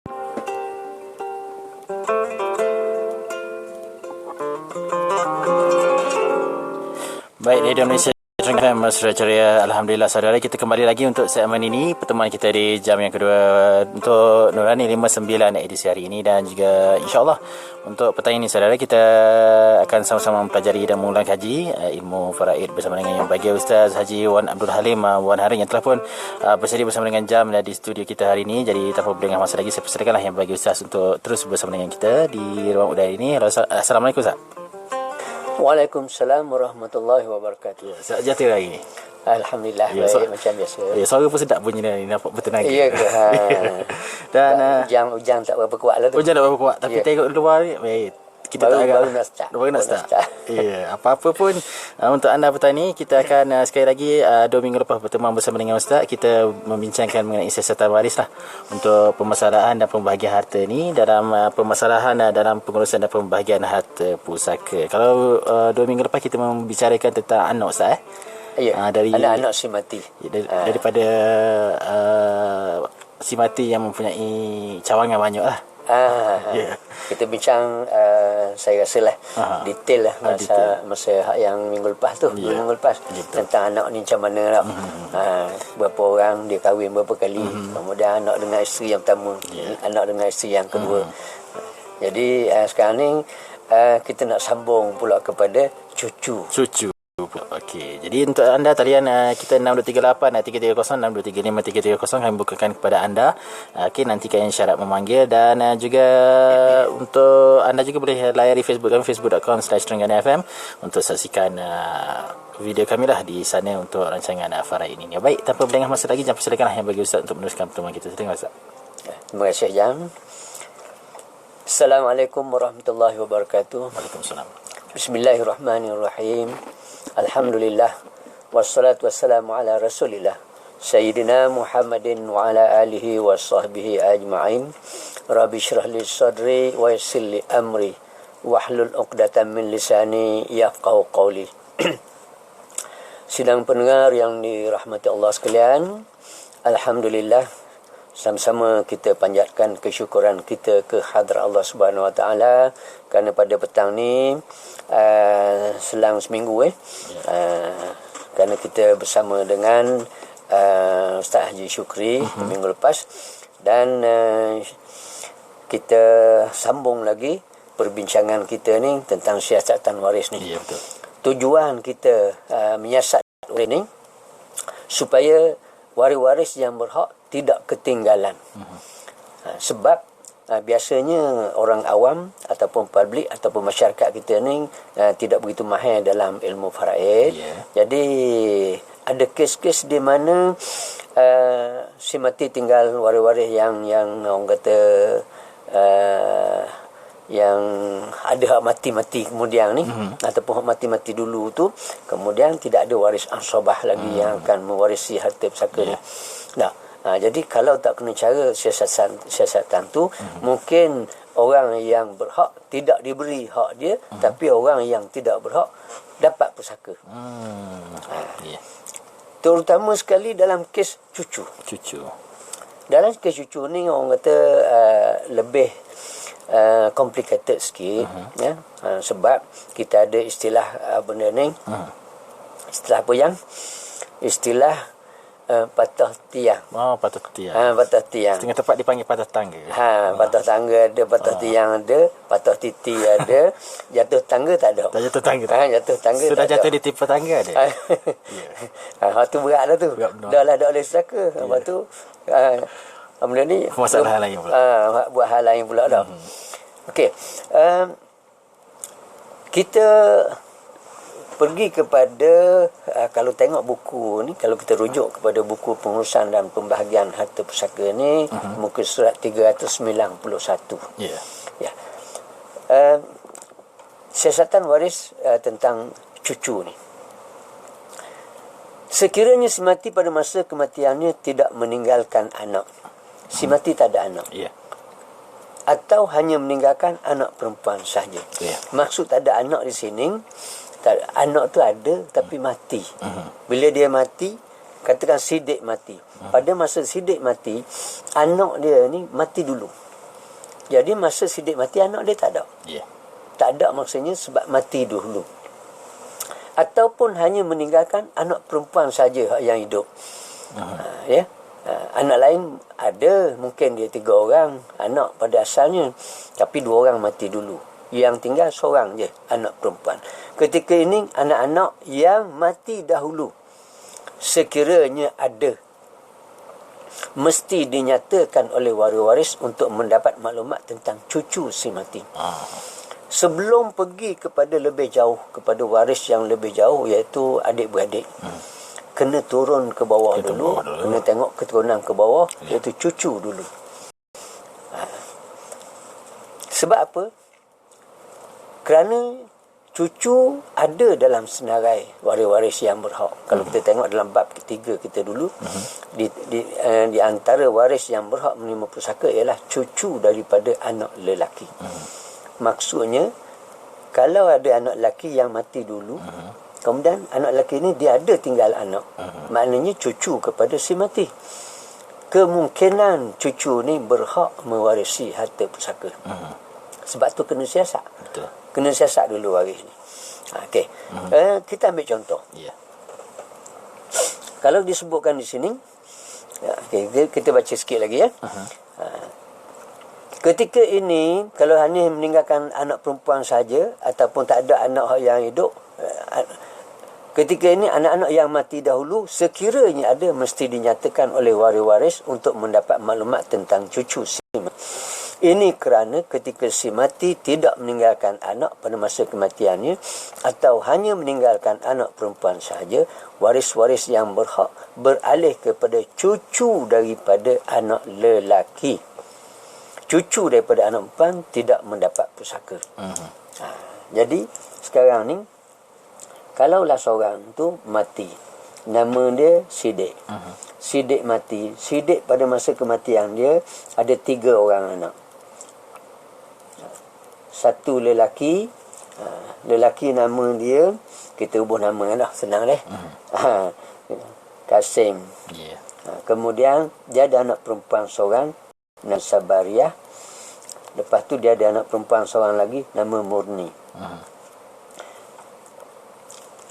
Baik, Radio Malaysia FM Mesra Ceria. Alhamdulillah saudara, kita kembali lagi untuk segmen ini, pertemuan kita di jam yang kedua untuk Nurani 59 edisi hari ini, dan juga insyaAllah untuk petang ini saudara, kita akan sama-sama mempelajari dan mengulang kaji ilmu faraid bersama dengan yang bahagia Ustaz Haji Wan Abdul Halim Wan Haring yang telah pun bersedia bersama dengan jam di studio kita hari ini. Jadi tanpa berlengah masa lagi, saya persilakanlah yang bahagia Ustaz untuk terus bersama dengan kita di ruang udara ini. Assalamualaikum Ustaz. Waalaikumsalam warahmatullahi wabarakatuh. Sejati lagi ni. Alhamdulillah, ya, baik macam biasa. Ya, suara pun sedap bunyi ni, nampak bertenaga. Ya ke? Dan ujang tak berapa kuat lah tu. Ujang tak berapa kuat, tapi tengok luar ni, kita baru nak start. Baru nak start. Ya, apa-apa pun untuk anda petang ni, kita akan sekali lagi 2 minggu lepas bertemu bersama dengan Ustaz, kita membincangkan mengenai siasatan waris lah untuk permasalahan dan pembahagian harta ni, dalam permasalahan dalam pengurusan dan pembahagian harta pusaka. Kalau 2 minggu lepas kita membicarakan tentang anak Ustaz Ya, dari anak si mati. Daripada si mati yang mempunyai cawangan banyak lah. Yeah. Kita bincang saya rasa lah detail lah masa yang minggu lepas tu, minggu lepas tentang anak ni macam mana lah. Berapa orang dia kahwin berapa kali, kemudian anak dengan isteri yang pertama, anak dengan isteri yang kedua. Jadi sekarang ni kita nak sambung pula kepada cucu. Okey, jadi untuk anda talian kita 6238 330 6235 330 kami bukakan kepada anda. Okey, nantikan syarat memanggil, dan juga untuk anda juga boleh layari Facebook kami, facebook.com/terengganu.fm untuk saksikan video kami lah di sana untuk rancangan Faraid ini. Ya, baik, tanpa berlengah masa lagi, jangan persilakanlah yang bagi Ustaz untuk meneruskan pertemuan kita. Terima kasih. Terima kasih Jam. Assalamualaikum warahmatullahi wabarakatuh. Waalaikumsalam. Bismillahirrahmanirrahim. Alhamdulillah, wassalatu wassalamu ala rasulillah Sayyidina Muhammadin wa ala alihi wa sahbihi ajma'in. Rabbi syrah li sadri wa yassir li amri wahlul uqdatan min lisani yafqahu qawli. Sidang pendengar yang dirahmati Allah sekalian, Alhamdulillah, sama-sama kita panjatkan kesyukuran kita ke hadrat Allah Subhanahu Wa Taala kerana pada petang ni selang seminggu kerana kita bersama dengan Ustaz Haji Syukri minggu lepas, dan kita sambung lagi perbincangan kita ni tentang siasatan waris ni. Ya, betul. Tujuan kita menyiasat waris ni supaya waris-waris yang berhak tidak ketinggalan. Sebab biasanya orang awam ataupun publik ataupun masyarakat kita ni tidak begitu mahir dalam ilmu faraid. Jadi ada kes-kes di mana si mati tinggal waris-waris yang orang kata yang ada hak mati-mati kemudian ni, ataupun hak mati-mati dulu tu, kemudian tidak ada waris ansabah lagi yang akan mewarisi harta pusaka ni. Jadi kalau tak kena cara siasatan tu, mungkin orang yang berhak tidak diberi hak dia, tapi orang yang tidak berhak dapat pusaka. Terutama sekali dalam kes cucu. Dalam kes cucu ni orang kata lebih complicated sikit, sebab kita ada istilah benda ni, istilah apa yang patah tiang. Patah tiang. Patah tiang. Setengah tempat dipanggil patah tangga. Patah tangga ada, patah tiang ada, patah titi ada, jatuh tangga tak ada. Tak jatuh tangga. Jatuh tangga sudah tak jatuh ada. di tipe tangga ada. Tu berat lah tu. Dah lah tak boleh pusaka. Lepas tu benda ni masalah lain pula. Buat hal lain pula dah. Okey. Kita pergi kepada kalau tengok buku ni, kalau kita rujuk kepada buku pengurusan dan pembahagian harta pusaka ni, muka surat 391. Siasatan waris tentang cucu ni. Sekiranya si mati pada masa kematiannya tidak meninggalkan anak, si mati tak ada anak, atau hanya meninggalkan anak perempuan sahaja. Maksud tak ada anak di sini, anak tu ada tapi mati. Bila dia mati, katakan Sidik mati. Pada masa Sidik mati, anak dia ni mati dulu. Jadi masa Siddiq mati, anak dia tak ada. Ya. Tak ada maksudnya sebab mati dulu. Ataupun hanya meninggalkan anak perempuan saja yang hidup. Ya. Anak lain ada, mungkin dia 3 orang anak pada asalnya, tapi 2 orang mati dulu. Yang tinggal seorang je, anak perempuan. Ketika ini anak-anak yang mati dahulu, sekiranya ada, mesti dinyatakan oleh waris-waris untuk mendapat maklumat tentang cucu si mati. Sebelum pergi kepada lebih jauh, kepada waris yang lebih jauh, iaitu adik-beradik, kena turun ke bawah dulu, kena tengok keturunan ke bawah, iaitu cucu dulu. Sebab apa? Kerana cucu ada dalam senarai waris-waris yang berhak. Kalau kita tengok dalam bab ketiga kita dulu, di antara waris yang berhak menerima pusaka ialah cucu daripada anak lelaki. Maksudnya, kalau ada anak lelaki yang mati dulu, kemudian anak lelaki ini dia ada tinggal anak, maknanya cucu kepada si mati. Kemungkinan cucu ni berhak mewarisi harta pusaka. Sebab tu kena siasat. Betul. Kena siasat dulu waris ni. Okey. Kita ambil contoh. Ya. Kalau disebutkan di sini, okay, kita baca sikit lagi ya. Ketika ini, kalau hanya meninggalkan anak perempuan saja ataupun tak ada anak yang hidup, ketika ini anak-anak yang mati dahulu, sekiranya ada, mesti dinyatakan oleh waris-waris untuk mendapat maklumat tentang cucu si mati. Ini kerana ketika si mati tidak meninggalkan anak pada masa kematiannya atau hanya meninggalkan anak perempuan sahaja, waris-waris yang berhak beralih kepada cucu daripada anak lelaki. Cucu daripada anak perempuan tidak mendapat pusaka. Jadi sekarang ni, kalaulah seorang tu mati, nama dia Siddiq. Siddiq mati. Siddiq pada masa kematian dia ada 3 orang anak. 1 lelaki, lelaki nama dia, kita ubah nama lah, senang deh. Kasim. Ya. Kemudian dia ada anak perempuan seorang, nama Sabariah. Lepas tu dia ada anak perempuan seorang lagi, nama Murni.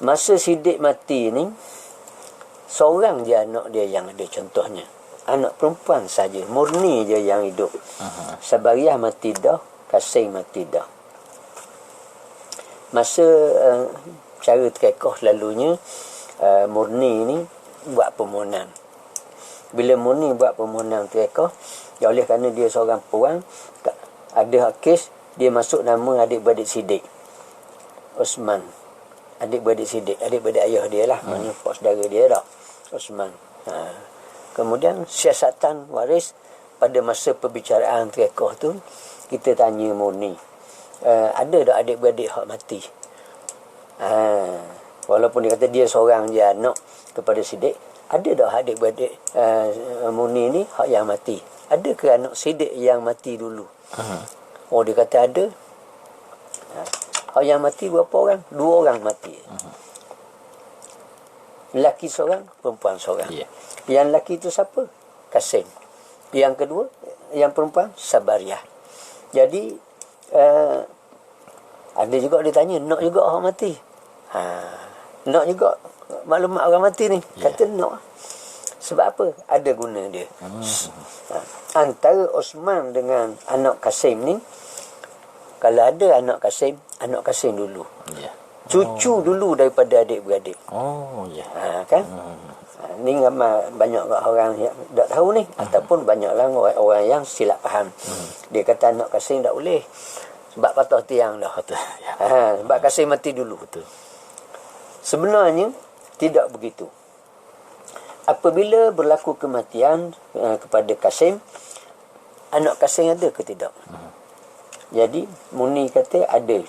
Masa Siddiq mati ni, seorang je anak dia yang ada contohnya. Anak perempuan saja, Murni je yang hidup. Sabariah mati dah, Kasim mati dah. Masa cara terkekoh selalunya, Murni ni buat permohonan. Bila Murni buat permohonan terkekoh, oleh kerana dia seorang perempuan, ada kes, dia masuk nama adik-beradik Siddiq. Osman. Adik-beradik Siddiq. Adik-beradik ayah dia lah. Maknanya saudara dia dah. Osman. Kemudian siasatan waris pada masa perbicaraan terkekoh tu, kita tanya Murni, ada tak adik-beradik hak mati? Walaupun dia kata dia seorang je anak kepada Siddiq, ada tak adik-beradik Murni ni hak yang mati? Ada ke anak Siddiq yang mati dulu? Oh, dia kata ada. Hak yang mati berapa orang? 2 orang mati. Lelaki seorang, perempuan seorang. Yang lelaki itu siapa? Kasim. Yang kedua, yang perempuan, Sabariah. Jadi ada juga dia tanya, nak juga orang mati? Nak juga maklumat orang mati ni? Kata nak. Sebab apa? Ada guna dia. Antara Osman dengan anak Kasim ni, kalau ada anak Kasim dulu. Cucu dulu daripada adik-beradik. Kan? Ni banyak orang yang tak tahu ni, ataupun banyaklah orang yang silap faham. Dia kata anak Kasim tak boleh sebab patah tiang dah. Sebab Kasim mati dulu. Sebenarnya tidak begitu. Apabila berlaku kematian kepada Kasim, anak Kasim ada ke tidak? Jadi Murni kata ada.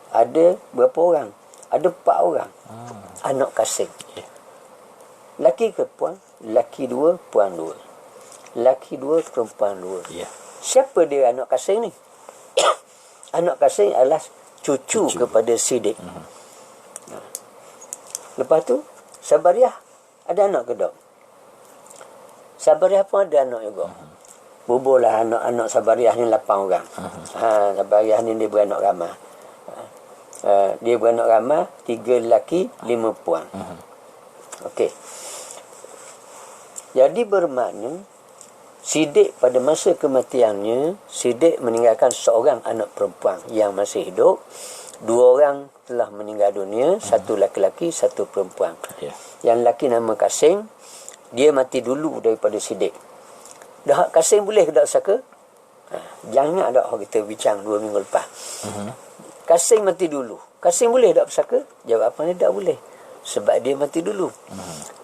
Ada berapa orang? Ada 4 orang anak Kasim. Laki ke puan? Laki 2, puan 2. Laki 2, perempuan 2. Siapa dia anak Kasim ni? Anak Kasim adalah cucu kepada Siddiq. Lepas tu Sabariah ada anak ke tak? Sabariah pun ada anak juga. buburlah anak-anak Sabariah ni 8 orang. Sabariah ni dia beranak ramai. Dia beranak ramai, 3 lelaki, 5 perempuan. Okey. Jadi bermakna Siddiq pada masa kematiannya, Siddiq meninggalkan seorang anak perempuan yang masih hidup. 2 orang telah meninggal dunia, 1 laki-laki, 1 perempuan. Yang lelaki nama Kasim, dia mati dulu daripada Siddiq. Dah Kasim boleh ke tak saka? Jangan ada kita bincang 2 minggu lepas. Kasim mati dulu. Kasim boleh tak bersaka? Jawapannya tak boleh. Sebab dia mati dulu.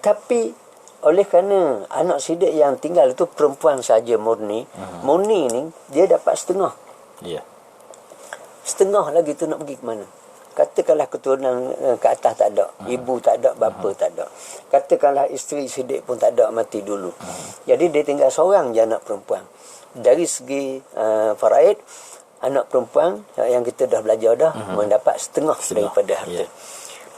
Tapi oleh kerana anak Siddiq yang tinggal itu perempuan saja murni, murni ni dia dapat setengah. Setengah lagi tu nak pergi ke mana? Katakanlah keturunan ke atas tak ada, ibu tak ada, bapa tak ada. Katakanlah isteri Siddiq pun tak ada, mati dulu. Jadi dia tinggal seorang je anak perempuan. Dari segi faraid, anak perempuan yang kita dah belajar dah mendapat setengah daripada harta.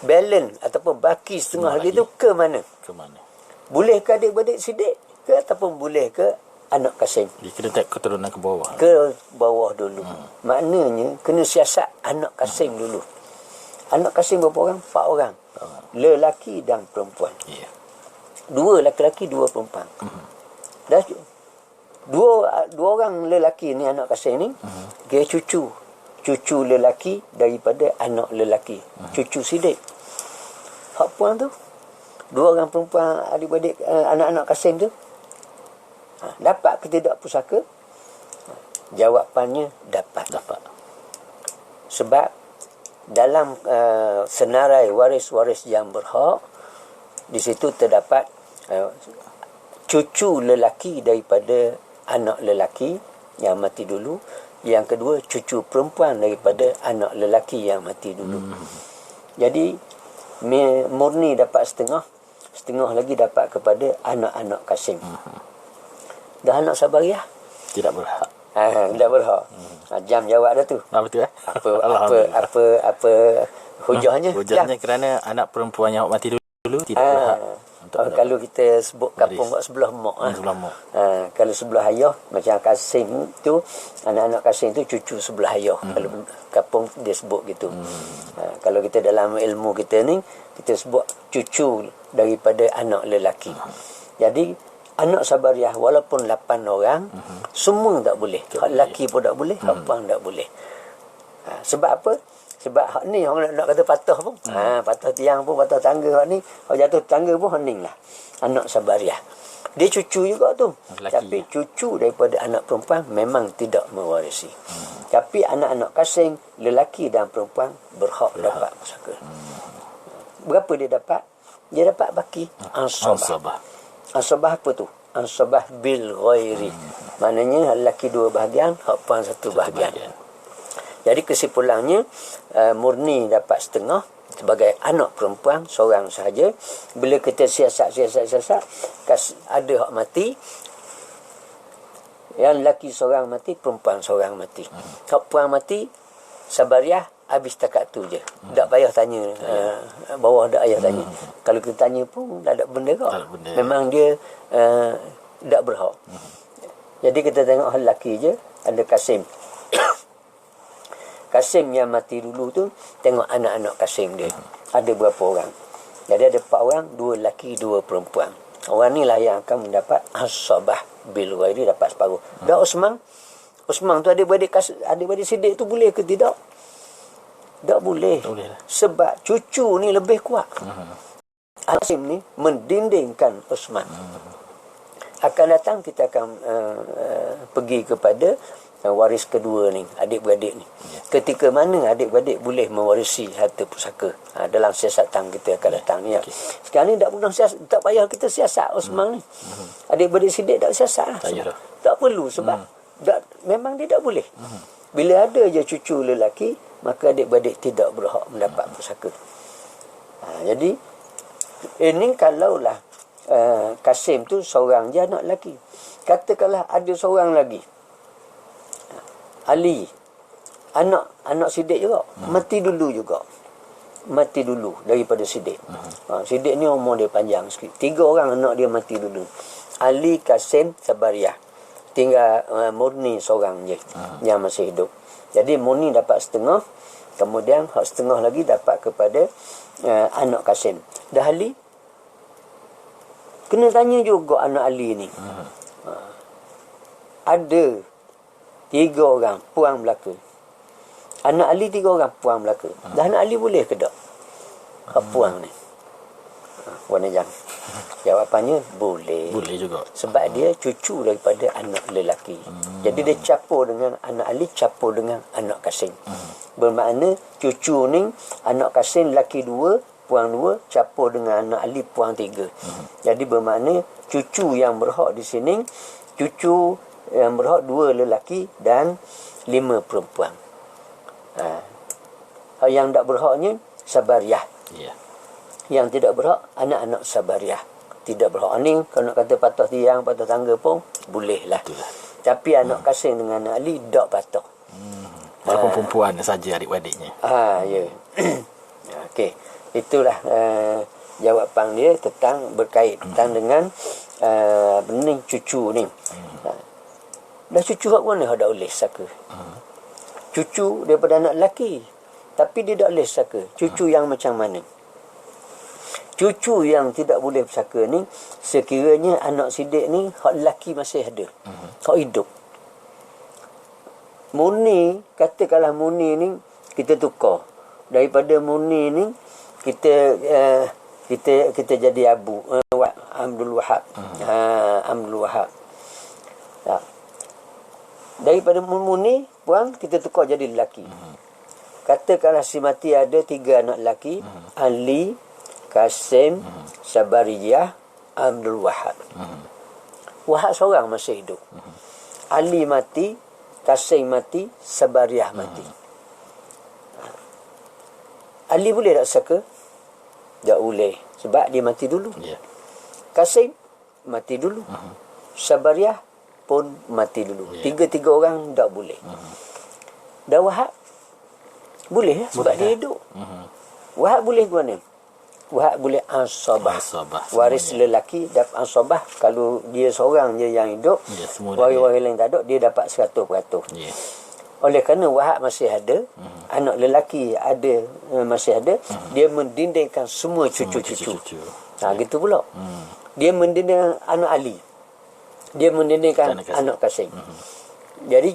Balance ataupun baki setengah lagi tu ke mana? Ke mana? Boleh ke adik-beradik Siddiq ke ataupun boleh ke anak Kasim? Dia kena tak keturunan ke bawah. Ke bawah dulu. Maknanya kena siasat anak Kasim dulu. Anak Kasim berapa orang? 4 orang. Lelaki dan perempuan. 2 lelaki, 2 perempuan. Dah 2 orang lelaki ni anak Kasim ni, dia cucu. Cucu lelaki daripada anak lelaki. Cucu Siddiq. Hak puan tu 2 orang perempuan adik-beradik anak-anak Kasim tu dapat ke tidak pusaka? Jawapannya dapat. Sebab dalam senarai waris-waris yang berhak, di situ terdapat cucu lelaki daripada anak lelaki yang mati dulu, yang kedua cucu perempuan daripada anak lelaki yang mati dulu. Jadi murni dapat setengah lagi dapat kepada anak-anak Kasim. Dah anak Sabariah Tidak berhak. Tidak berhak. Jam jawab dah tu. Betul Apa hujahnya? Hujahnya kerana anak perempuan yang mati dulu tidak berhak. Kalau kita sebut kampung kat sebelah mak. Kalau sebelah ayah, macam Kasim tu, anak-anak Kasim tu cucu sebelah ayah. Kalau kampung dia sebut gitu. Kalau kita dalam ilmu kita ni, kita sebut cucu daripada anak lelaki. Jadi anak Sabariah walaupun 8 orang, semua tak boleh. Hak lelaki pun tak boleh, hak perempuan tak boleh. Sebab apa? Sebab hak ni orang nak kata patah pun. Patah tiang pun, patah tangga hak ni. Hak jatuh tangga pun hening lah. Anak Sabariah. Dia cucu juga tu. Lelaki. Tapi cucu daripada anak perempuan memang tidak mewarisi. Tapi anak-anak Kasim, lelaki dan perempuan berhak dapat pusaka. Berapa dia dapat? Dia dapat baki. Ansabah. Ansabah apa tu? Ansabah bil ghairi. Maknanya lelaki 2 bahagian, hak perempuan 1 bahagian. Jadi kesimpulannya, murni dapat setengah sebagai anak perempuan seorang sahaja. Bila kita siasat, ada hak mati, yang lelaki seorang mati, perempuan seorang mati. Hak perempuan mati, Sabariah habis takat tu je. Tak payah tanya, bawah tak payah tanya. Kalau kita tanya pun tak ada benda kau. Memang dia tak berhak. Jadi kita tengok hal lelaki je, ada Kasim. Kasim yang mati dulu tu, tengok anak-anak Kasim dia. Ada berapa orang? Jadi ada 4 orang, 2 lelaki, 2 perempuan. Orang ni lah yang akan mendapat asabah bil ghairi, dapat separuh. Dah Osman tu adik-beradik Siddiq tu boleh ke tidak? Tak boleh. Sebab cucu ni lebih kuat. Kasim ni mendindingkan Osman. Akan datang kita akan pergi kepada waris kedua ni, adik-beradik ni. Ketika mana adik-beradik boleh mewarisi harta pusaka. Dalam siasatan kita akan datang ni. Sekarang ni tak payah kita siasat Osman ni. Adik-beradik Siddiq tak siasat lah. Tak perlu sebab memang dia tak boleh. Bila ada je cucu lelaki, maka adik-beradik tidak berhak mendapat pusaka. Jadi ini kalaulah Kasim tu seorang je anak lelaki. Katakanlah ada seorang lagi, Ali, anak Siddiq juga, mati dulu daripada Siddiq. Siddiq ni umur dia panjang sikit. 3 orang anak dia mati dulu. Ali, Kasim, Sabariah. tinggal murni seorang je yang masih hidup. Jadi murni dapat setengah, kemudian hak setengah lagi dapat kepada anak Kasim. Dah Ali kena tanya juga anak Ali ni. Ada 3 orang puang belaka. Anak Ali 3 orang puang belaka. Dah anak Ali boleh ke tak hak puang ni? Wan Najam jawapannya boleh. Boleh juga. Sebab dia cucu daripada anak lelaki. Jadi dia capur dengan anak Ali, capur dengan anak Kasim. Bermakna cucu ni anak Kasim lelaki 2, puang 2, capur dengan anak Ali puang 3. Jadi bermakna cucu yang berhak di sini, cucu yang berhak 2 lelaki dan 5 perempuan. Yang tak berhaknya Sabariyah. Ya. Yang tidak berhak anak-anak Sabariyah. Tidak berhak ni kalau nak kata patah tiang, patah tangga pun boleh lah. Tapi anak Kasim dengan anak Ali tak patah. Walaupun perempuan saja adik-adiknya. Ya. Okey. Itulah jawapan dia tentang berkait tentang dengan bening cucu ni. Dah cucu hak mana hak dak boleh saka. Cucu daripada anak lelaki. Tapi dia tak boleh saka. Cucu yang macam mana? Cucu yang tidak boleh bersaka ni sekiranya anak sidik ni hak lelaki masih ada. Hak hidup. Murni, katakanlah murni ni kita tukar. Daripada murni ni kita jadi Abu Abdul Wahab. Abdul Wahab. Daripada murni puang kita tukar jadi lelaki. Katakanlah si mati ada 3 anak lelaki, Ali, Kasim, Sabariyah, Abdul Wahab. Wahab seorang masih hidup. Ali mati, Kasim mati, Sabariyah mati. Ali boleh tak saka? Tak boleh. Sebab dia mati dulu. Kasim mati dulu. Sabariyah pun mati dulu. 3 orang tak boleh. Dan Wahab boleh ya? Sebab dia hidup. Wahab boleh ke mana? Wahab boleh asabah. Waris lelaki dapat asabah. Kalau dia seorang je yang hidup, waris-waris lain tak ada, dia dapat 100%. Oleh kerana Wahab masih ada, anak lelaki ada, masih ada, dia mendindingkan semua cucu-cucu. Gitu pula. Dia mendindingkan anak Ali. Dia mendindingkan anak Kasim. Jadi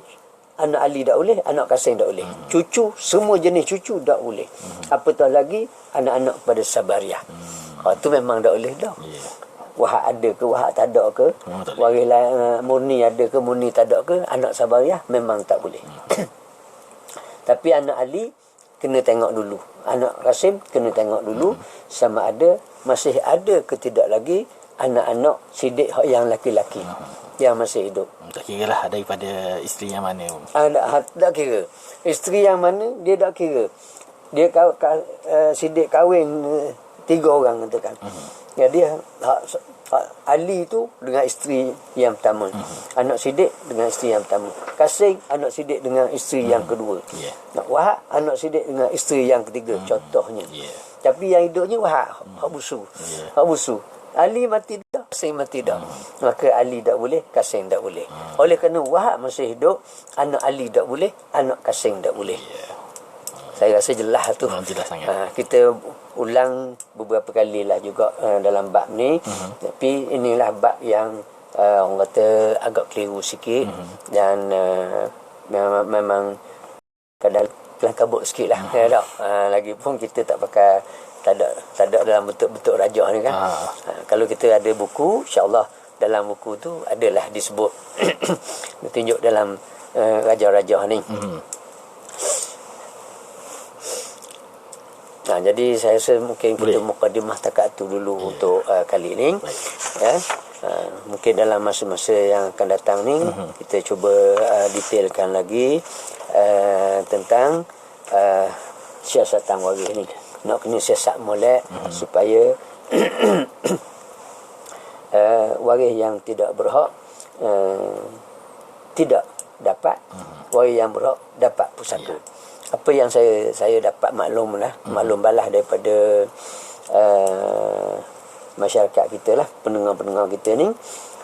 anak Ali tak boleh, anak Kasim tak boleh. Cucu, semua jenis cucu tak boleh. Apatah lagi anak-anak pada Sabariyah. Itu memang tak boleh dah. Wahab ada ke, Wahab tak ada ke, waris murni ada ke, murni tak ada ke, anak Sabariyah memang tak boleh. Tapi anak Ali kena tengok dulu. Anak Kasim kena tengok dulu sama ada masih ada ke tidak lagi anak-anak sidik yang laki-laki yang masih hidup. Tak kira lah daripada isteri yang mana. Tak kira. Isteri yang mana dia tak kira. Dia sidik kahwin 3 orang katakan. Jadi Ali tu dengan isteri yang pertama. Anak sidik dengan isteri yang pertama. Kasim anak sidik dengan isteri yang kedua. Wahab anak sidik dengan isteri yang ketiga. Contohnya. Tapi yang hidupnya Wahab. Hak busu. Hak busu. Ali mati dah, Kasim mati dah. Maka Ali tak boleh, Kasim tak boleh. Oleh kerana Wahab masih hidup, anak Ali tak boleh, anak Kasim tak boleh. Saya rasa jelas tu. Jelas sangat. Kita ulang beberapa kali lah juga dalam bab ni. Tapi inilah bab yang orang kata agak keliru sikit. Dan memang kadang kelang kabut sikit lah. Lagipun kita tak pakai tak ada dalam bentuk rajah ni kan. Kalau kita ada buku, insya-Allah dalam buku tu adalah disebut tunjuk dalam rajah-rajah ni. Jadi saya rasa mungkin kita mukadimah takat tu dulu untuk kali ni. Mungkin dalam masa-masa yang akan datang ni kita cuba detailkan lagi tentang siasatan waris ni. Nak kena siasat molek supaya waris yang tidak berhak tidak dapat, waris yang berhak dapat pusaka. Apa yang saya dapat maklum balas daripada masyarakat kita lah, pendengar-pendengar kita ni,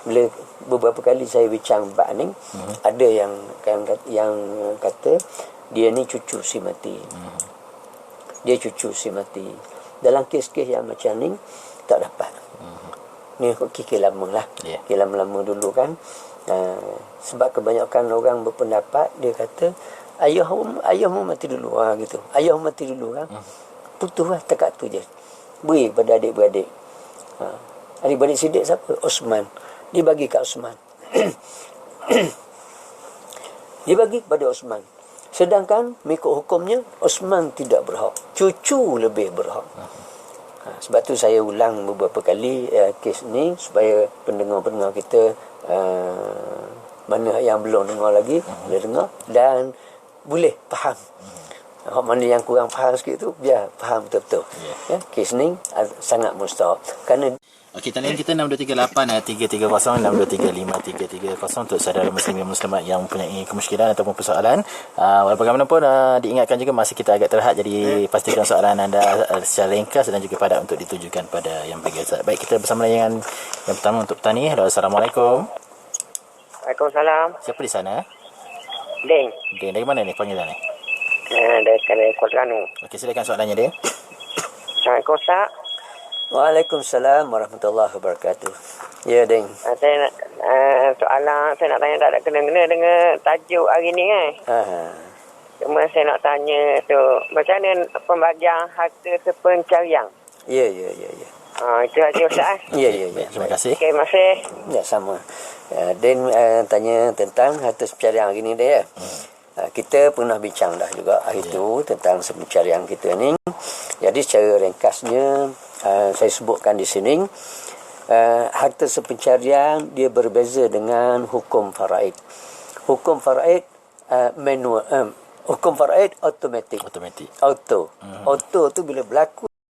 bila beberapa kali saya bincang bab ni, ada yang kata dia ni cucu si mati. Dia cucu si mati. Dalam kes-kes yang macam ni tak dapat. Ni kikir lama lah. Kikir lama-lama dulu kan. Sebab kebanyakan orang berpendapat, dia kata ayahmu mati dulu gitu. Ayahmu mati dulu kan. Putus lah, dekat tu je. Beri pada adik-beradik. Adik-beradik sidik siapa? Osman. Dia bagi kat Osman. Dia bagi kepada Osman. Sedangkan mengikut hukumnya Osman tidak berhak. Cucu lebih berhak. Sebab tu saya ulang beberapa kali kes ni supaya pendengar-pendengar kita mana yang belum dengar lagi boleh dengar dan boleh faham. Mana yang kurang faham sikit tu biar faham betul-betul. Kes ni sangat mustahak kerana Okey, talian kita 6238 330 6235 330 untuk saudara muslim dan muslimat yang mempunyai kemusykilan ataupun persoalan. Bagaimanapun diingatkan juga masih kita agak terhad, jadi pastikan soalan anda secara ringkas dan juga padat untuk ditujukan pada yang bagi Ustaz. Baik, kita bersama dengan yang pertama untuk petani. Halo, Assalamualaikum. Waalaikumsalam. Siapa di sana? Ding. Ding, dari mana ni panggilan ni? Dari Kuala Terengganu. Okey, silakan soalannya, Ding. Assalamualaikum Ustaz. Waalaikumsalam warahmatullahi wabarakatuh. Ya, Ding. Saya nak soalan saya nak tanya, tak ada kena-kena dengan tajuk hari ni kan. Cuma saya nak tanya tu, macam mana pembagian harta sepencarian? Ya. Itu saja Ustaz. Ya. Terima Terima kasih. kasih. Ya, sama. Dan tanya tentang harta pencarian hari ni dia. Kita pernah bincang dah juga hari tu tentang pencarian kita ni. Jadi secara ringkasnya saya sebutkan di sini, harta sepencarian dia berbeza dengan hukum faraid. Hukum faraid manual, hukum faraid automatic. Auto tu bila berlaku